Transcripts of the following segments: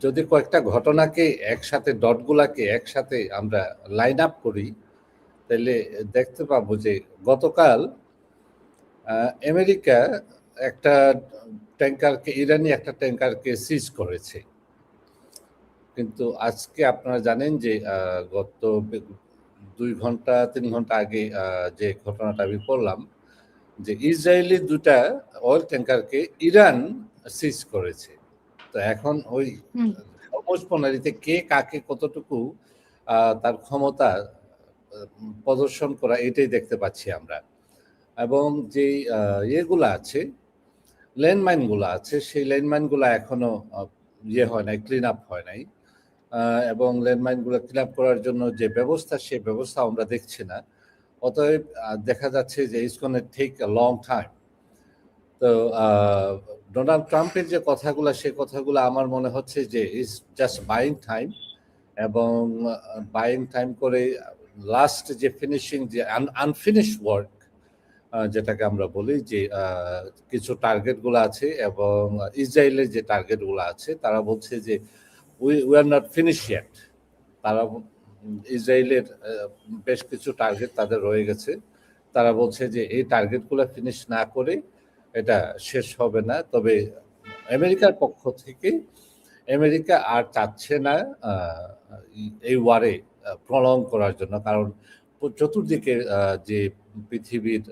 যদি কয়েকটা ঘটনাকে একসাথে ডটগুলাকে একসাথে আমরা লাইন আপ করি তাহলে দেখতে পাবো যে গতকাল আমেরিকা একটা ট্যাঙ্কারকে ইরানি একটা ট্যাঙ্কারকে সিজ করেছে, কিন্তু আজকে আপনারা জানেন যে গত 2-3 ঘন্টা আগে যে ঘটনাটা আমি পড়লাম যে ইসরায়েলি 2টা অয়েল ট্যাঙ্কারকে ইরান সিজ করেছে। তো এখন ওই হরমুজ প্রণালীতে কে কাকে কতটুকু তার ক্ষমতা প্রদর্শন করা এটাই দেখতে পাচ্ছি আমরা। এবং যে ইয়েগুলো আছে, ল্যান্ডমাইনগুলো আছে, সেই ল্যান্ডমাইনগুলো এখনো ইয়ে হয় নাই, ক্লিন আপ হয় নাই। এবং ল্যান্ডমাইনগুলো ক্লিন আপ করার জন্য যে ব্যবস্থা, সেই ব্যবস্থা আমরা দেখছি না। অতএব দেখা যাচ্ছে যে it's gonna take a long time. তো ডোনাল্ড ট্রাম্পের যে কথাগুলো, সেই কথাগুলো আমার মনে হচ্ছে যে ইটস জাস্ট বাইং টাইম, এবং বাইং টাইম করে লাস্ট যে ফিনিশিং, যে আনফিনিশ ওয়ার্ক যেটাকে আমরা বলি, যে কিছু টার্গেটগুলো আছে এবং ইসরায়েলের যে টার্গেটগুলো আছে, তারা বলছে যে we are not finish yet. তারা ইসরায়েলের বেশ কিছু টার্গেট তাদের রয়ে গেছে। তারা বলছে যে এই টার্গেটগুলো ফিনিশ না করে এটা শেষ হবে না। তবে আমেরিকার পক্ষ থেকে আমেরিকা আর চাচ্ছে না এই ওয়ারে প্রলং করার জন্য, কারণ চতুর্দিকে যে পৃথিবীর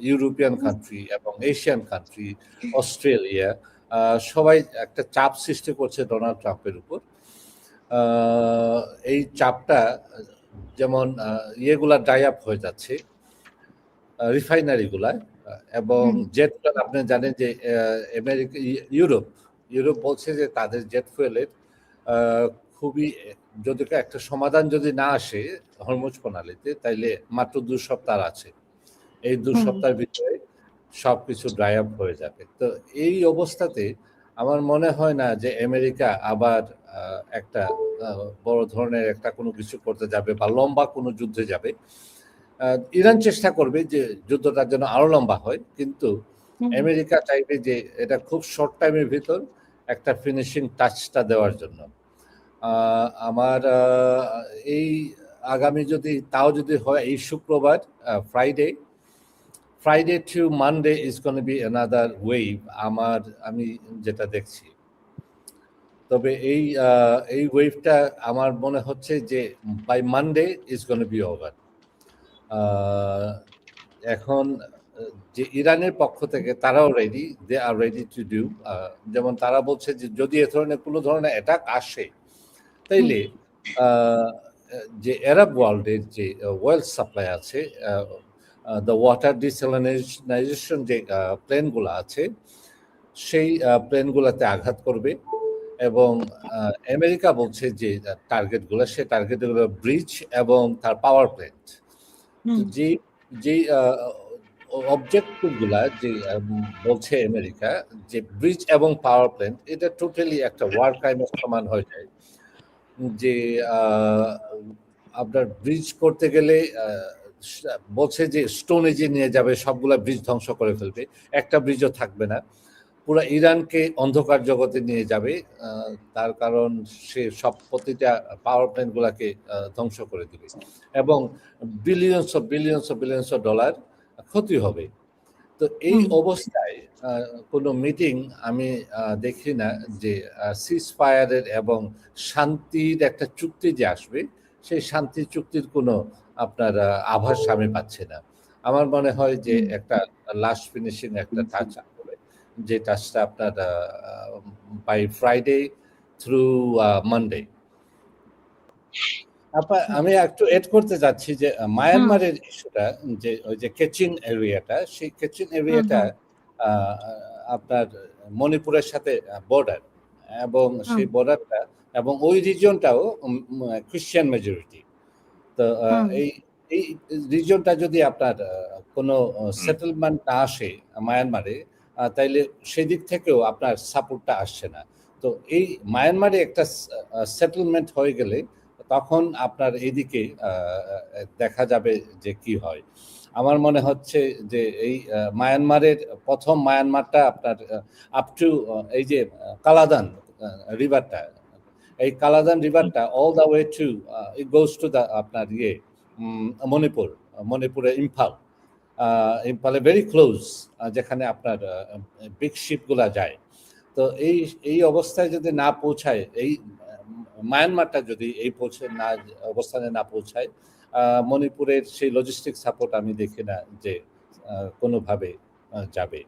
ইউরোপিয়ান কান্ট্রি এবং এশিয়ান কান্ট্রি, অস্ট্রেলিয়া, সবাই একটা চাপ সৃষ্টি করছে ডোনাল্ড ট্রাম্পের উপর। এই চাপটা যেমন ইয়েগুলা ড্রাই আপ হয়ে যাচ্ছে, রিফাইনারিগুলা, এবং জেট ফুয়েল, আপনি জানেন যে আমেরিকা, ইউরোপ বলছে যে তাদের জেট ফুয়েলের খুবই, যদি একটা সমাধান যদি না আসে হরমুজ প্রণালীতে, তাইলে মাত্র 2 সপ্তাহ আছে। এই 2 সপ্তাহের ভিতরে সবকিছু ড্রাই আপ হয়ে যাবে। তো এই অবস্থাতে আমার মনে হয় না যে আমেরিকা আবার একটা বড় ধরনের একটা কোনো কিছু করতে যাবে বা লম্বা কোনো যুদ্ধে যাবে। ইরান চেষ্টা করবে যে যুদ্ধটা যেন আরো লম্বা হয়, কিন্তু আমেরিকা চাইবে যে এটা খুব শর্ট টাইমের ভিতর একটা ফিনিশিং টাচটা দেওয়ার জন্য। আমার এই আগামী যদি হয় এই শুক্রবার, Friday two Monday is gonna B another wave, আমি যেটা দেখছি। তবে এই ওয়েভটা আমার মনে হচ্ছে যে by Monday is gonna be over. এখন যে ইরানের পক্ষ থেকে তারাও ready, they are ready to do, যেমন তারা বলছে যে যদি এ ধরনের কোনো ধরনের অ্যাটাক আসে, তাইলে যে আরব ওয়ার্ল্ডের যে ওয়েল সাপ্লাই আছে, দ্য ওয়াটার ডিস্যালিনাইজেশন যে প্লেনগুলো আছে, সেই প্লেনগুলোতে আঘাত করবে। এবং আমেরিকা বলছে যে টার্গেটগুলো, সে টার্গেটগুলো ব্রিজ এবং তার পাওয়ার প্ল্যান্ট। যে অবজেক্টিভগুলা যে বলছে আমেরিকা, যে ব্রিজ এবং পাওয়ার প্ল্যান্ট, এটা টোটালি একটা ওয়ার ক্রাইমের সমান হয়ে যায়। যে আপনার ব্রিজ করতে গেলে বলছে যে স্টোন এজে নিয়ে যাবে, সবগুলা ব্রিজ ধ্বংস করে ফেলবে, একটা ব্রিজও থাকবে না, পুরো ইরানকে অন্ধকার জগতে নিয়ে যাবে। তার কারণ সে প্রতিটা পাওয়ার প্ল্যান্ট গুলাকে ধ্বংস করে দিবে এবং বিলিয়নস অফ ডলার ক্ষতি হবে। তো এই অবস্থায় কোনো মিটিং আমি দেখি না যে সিজ ফায়ারের এবং শান্তির একটা চুক্তি যে আসবে, সেই শান্তি চুক্তির কোনো আপনার আভাস আমি পাচ্ছি না। আমার মনে হয় যে একটা লাস্ট ফিনিশিং একটা টাচ হবে, যে টাচটা আপনার বাই ফ্রাইডে থ্রু মানডে। আমি একটু এড করতে যাচ্ছি যে মায়ানমারের ইস্যুটা, যে ওই যে কেচিন এরিয়াটা, সেই কেচিন এরিয়াটা আপনার মণিপুরের সাথে বর্ডার, এবং সেই বর্ডারটা এবং ওই রিজিয়নটাও খ্রিস্টান মেজরিটি। তো এই রিজিয়নটা যদি আপনার কোনো সেটেলমেন্ট না আসে মায়ানমারে, তাইলে সেই দিক থেকেও আপনার সাপোর্টটা আসছে না। তো এই মায়ানমারে একটা সেটেলমেন্ট হয়ে গেলে তখন আপনার এইদিকে দেখা যাবে যে কি হয়। আমার মনে হচ্ছে যে এই মায়ানমারের প্রথম মায়ানমারটা আপনার আপ টু এই যে রিভারটা, এই কালাদান রিভারটা all the way to it goes to the আপনার মণিপুরে ইম্ফালে ভেরি ক্লোজ, যেখানে আপনার বিগ শিপগুলা যায়। তো এই অবস্থায় যদি না পৌঁছায়, এই মায়ানমারটা যদি এই অবস্থানে না পৌঁছায়, মণিপুরের সেই লজিস্টিক সাপোর্ট আমি দেখি না যে কোনোভাবে যাবে।